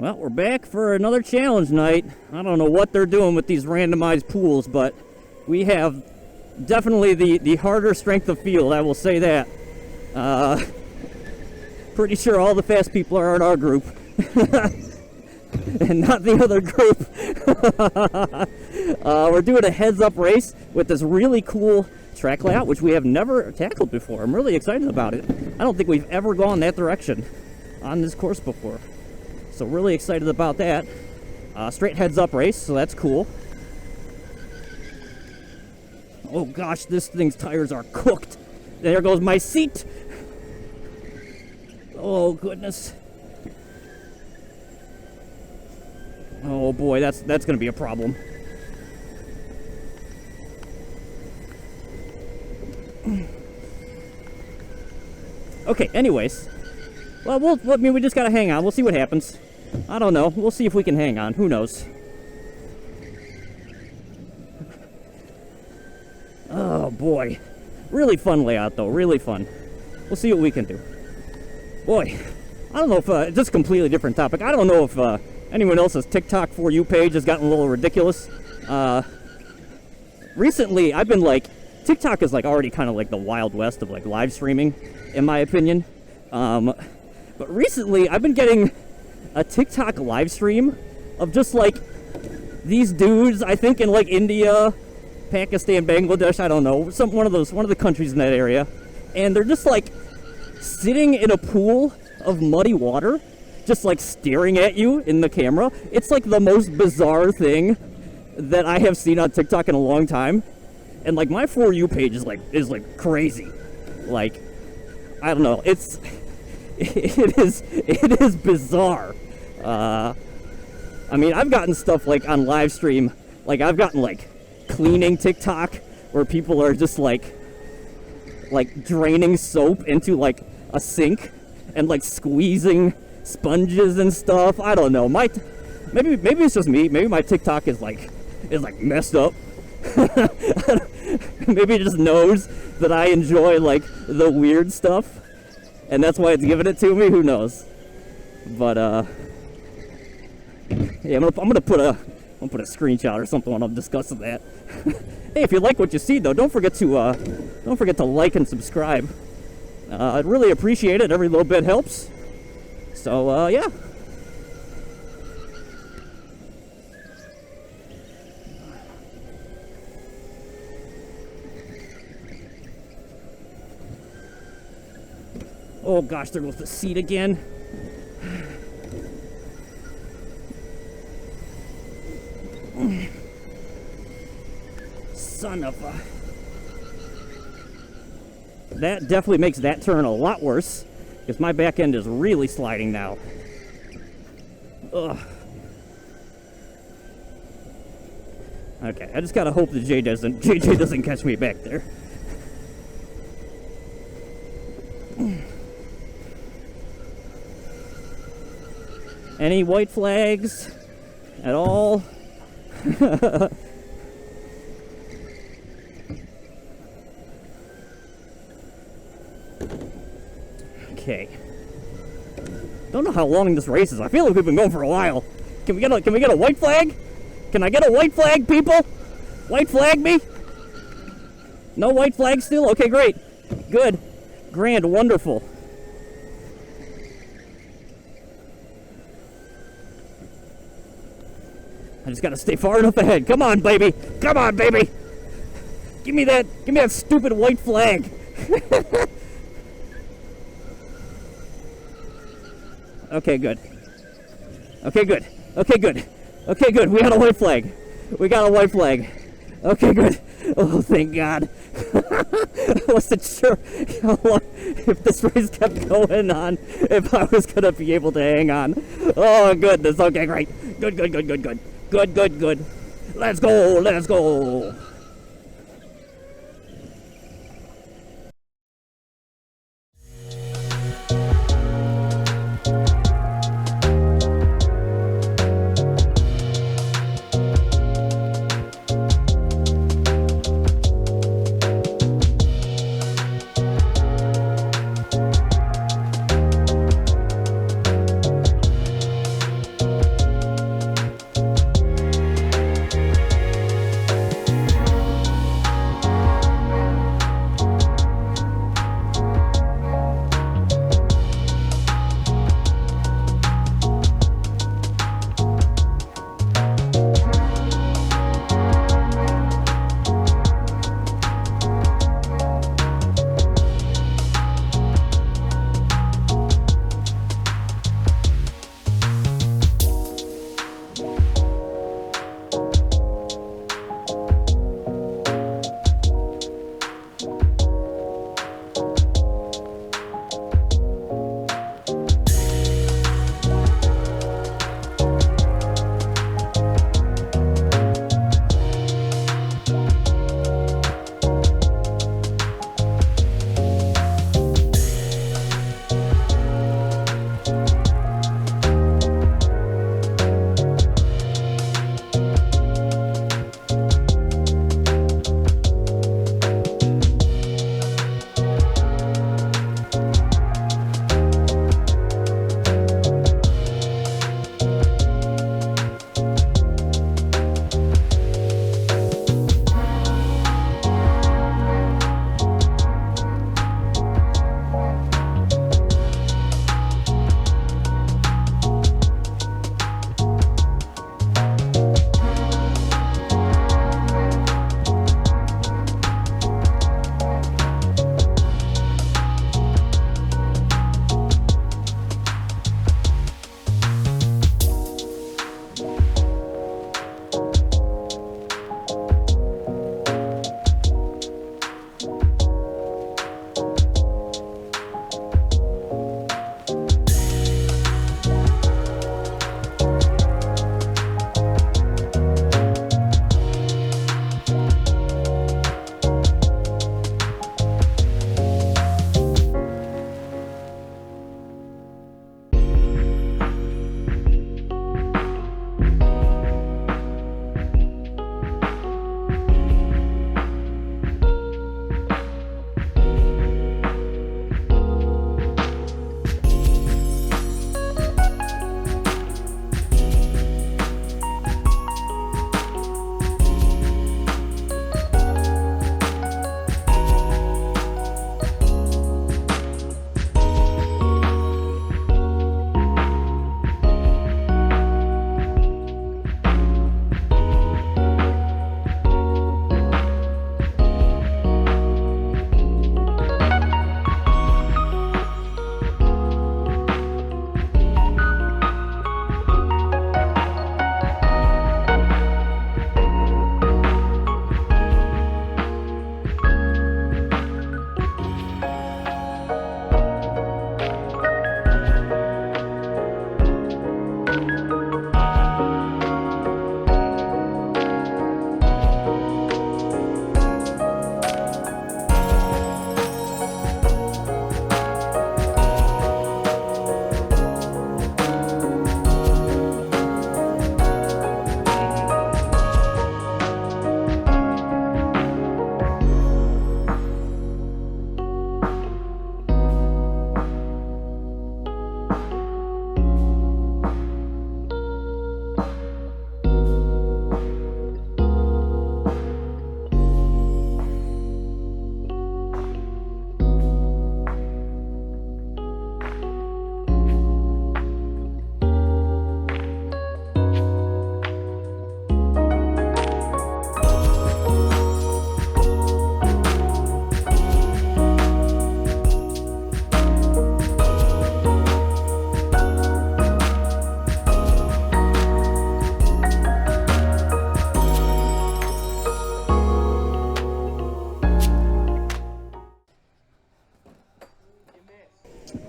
Well, we're back for another challenge night. I don't know what they're doing with these randomized pools, but we have definitely the harder strength of field, I will say that. Pretty sure all the fast people are in our group. And not the other group. We're doing a heads-up race with this really cool track layout, which we have never tackled before. I'm really excited about it. I don't think we've ever gone that direction on this course before. So really excited about that. Straight heads-up race, so that's cool. Oh gosh, this thing's tires are cooked. There goes my seat. Oh goodness. Oh boy, that's gonna be a problem. Okay, anyways. Well, I mean, we just gotta hang on. We'll see what happens. I don't know. We'll see if we can hang on. Who knows? Oh boy. Really fun layout though, really fun. We'll see what we can do. Boy, I don't know if, it's just a completely different topic. I don't know if, anyone else's TikTok For You page has gotten a little ridiculous. Recently, I've been like, TikTok is like already kind of like the Wild West of like live streaming, in my opinion. But recently, I've been getting a TikTok live stream of just like these dudes, I think in like India, Pakistan, Bangladesh, I don't know, one of the countries in that area, and they're just like sitting in a pool of muddy water, just like staring at you in the camera. It's like the most bizarre thing that I have seen on TikTok in a long time. And like my For You page is like crazy. Like, I don't know, it is bizarre. I mean, I've gotten stuff like on live stream, like I've gotten like cleaning TikTok where people are just like draining soap into like a sink and like squeezing sponges and stuff. I don't know. Maybe it's just me. Maybe my TikTok is like messed up. Maybe it just knows that I enjoy like the weird stuff, and that's why it's giving it to me. Who knows? But yeah, I'm gonna put a screenshot or something when I'm discussing that. Hey, if you like what you see, though, don't forget to like and subscribe. I'd really appreciate it. Every little bit helps. So yeah. Oh gosh, there goes the seat again. Son of a... That definitely makes that turn a lot worse, because my back end is really sliding now. Ugh. Okay, I just gotta hope that JJ doesn't catch me back there. Any white flags at all? Okay. Don't know how long this race is. I feel like we've been going for a while. Can we get a white flag? Can I get a white flag, people? White flag me? No white flag still? Okay, great. Good. Grand. Wonderful. I just gotta stay far enough ahead. Come on, baby. Come on, baby. Give me that stupid white flag. Okay, good. Okay, good. Okay, good. Okay, good. We got a white flag. We got a white flag. Okay, good. Oh, thank God. I wasn't sure how long, if this race kept going on, if I was going to be able to hang on. Oh, goodness. Okay, great. Good. Good. Let's go.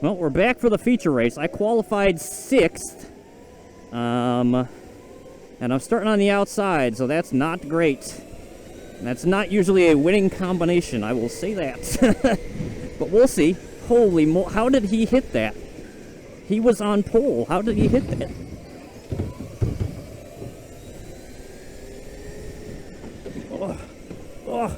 Well, we're back for the feature race. I qualified 6th. And I'm starting on the outside, so that's not great. That's not usually a winning combination, I will say that. But we'll see. Holy how did he hit that? He was on pole. How did he hit that? Oh. Oh.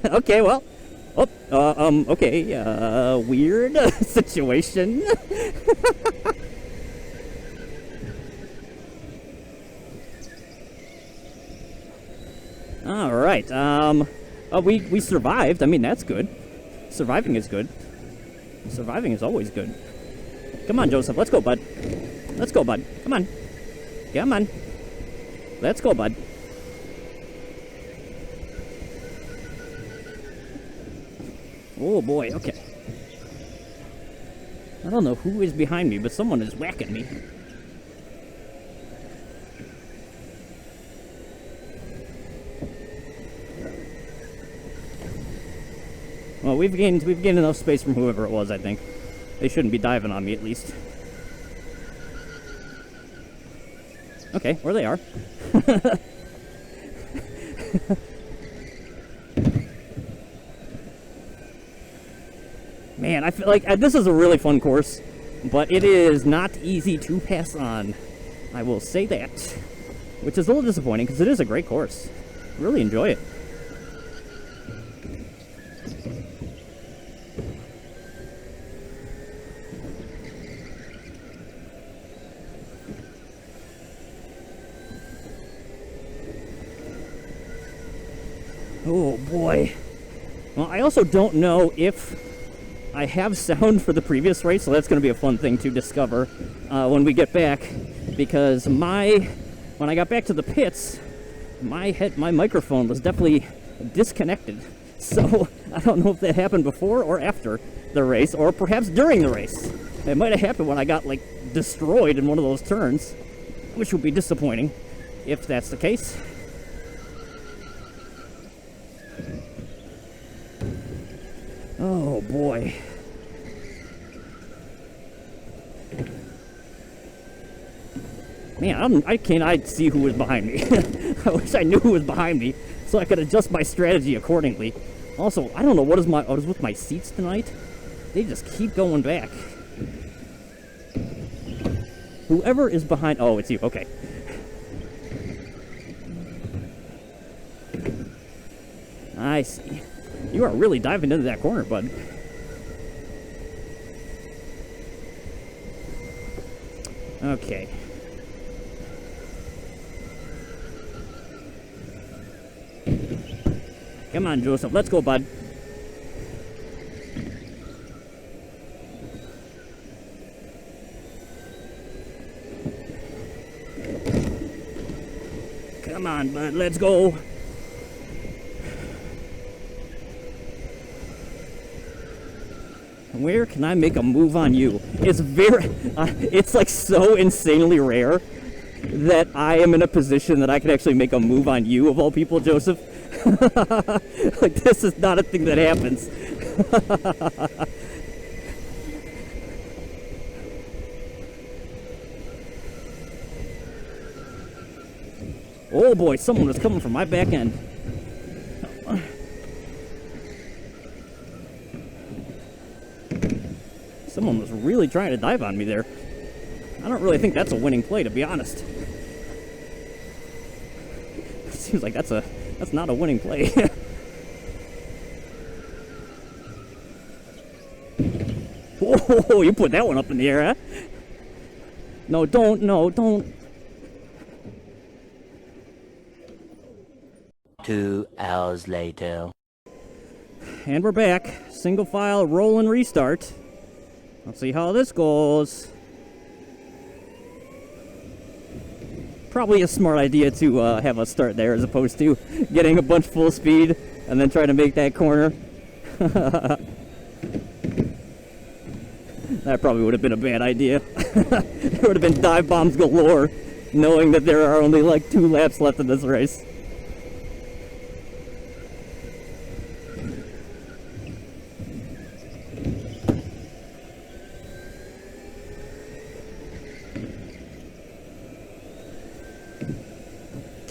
Okay, well. Oh, okay, weird situation. All right, we survived. I mean, that's good. Surviving is good. Surviving is always good. Come on, Joseph, let's go, bud. Let's go, bud. Come on. Come on. Let's go, bud. Oh boy, okay. I don't know who is behind me, but someone is whacking me. Well, we've gained enough space from whoever it was, I think. They shouldn't be diving on me, at least. Okay, where they are. Man, I feel like this is a really fun course, but it is not easy to pass on. I will say that. Which is a little disappointing, because it is a great course. I really enjoy it. Oh boy. Well, I also don't know if I have sound for the previous race, so that's going to be a fun thing to discover when we get back, because when I got back to the pits, my microphone was definitely disconnected. So I don't know if that happened before or after the race, or perhaps during the race. It might have happened when I got like destroyed in one of those turns, which would be disappointing if that's the case. Oh boy. Man, I can't see who was behind me. I wish I knew who was behind me so I could adjust my strategy accordingly. Also, I don't know what is with my seats tonight. They just keep going back. Whoever is behind, oh, it's you, okay. I see. You are really diving into that corner, bud. Okay. Come on, Joseph. Let's go, bud. Come on, bud. Let's go. Where can I make a move on you? It's it's like so insanely rare that I am in a position that I can actually make a move on you, of all people, Joseph. Like, this is not a thing that happens. Oh boy, someone was coming from my back end. Someone was really trying to dive on me there. I don't really think that's a winning play, to be honest. It seems like that's not a winning play. Whoa, you put that one up in the air, huh? No, don't. 2 hours later. And we're back. Single file roll and restart. Let's see how this goes. Probably a smart idea to have us start there as opposed to getting a bunch full speed and then trying to make that corner. That probably would have been a bad idea. There would have been dive bombs galore, knowing that there are only like 2 laps left in this race.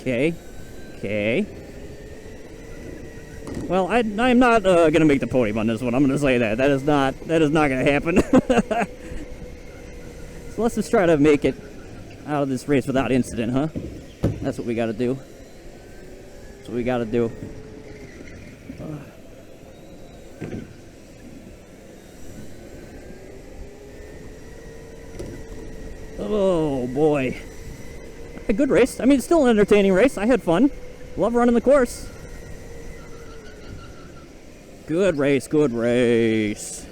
Okay. Okay. Well, I'm not gonna make the podium on this one. I'm gonna say that. That is not gonna happen. So let's just try to make it out of this race without incident, huh? That's what we gotta do. That's what we gotta do. Oh boy. A good race. I mean, it's still an entertaining race. I had fun. Love running the course. Good race, good race.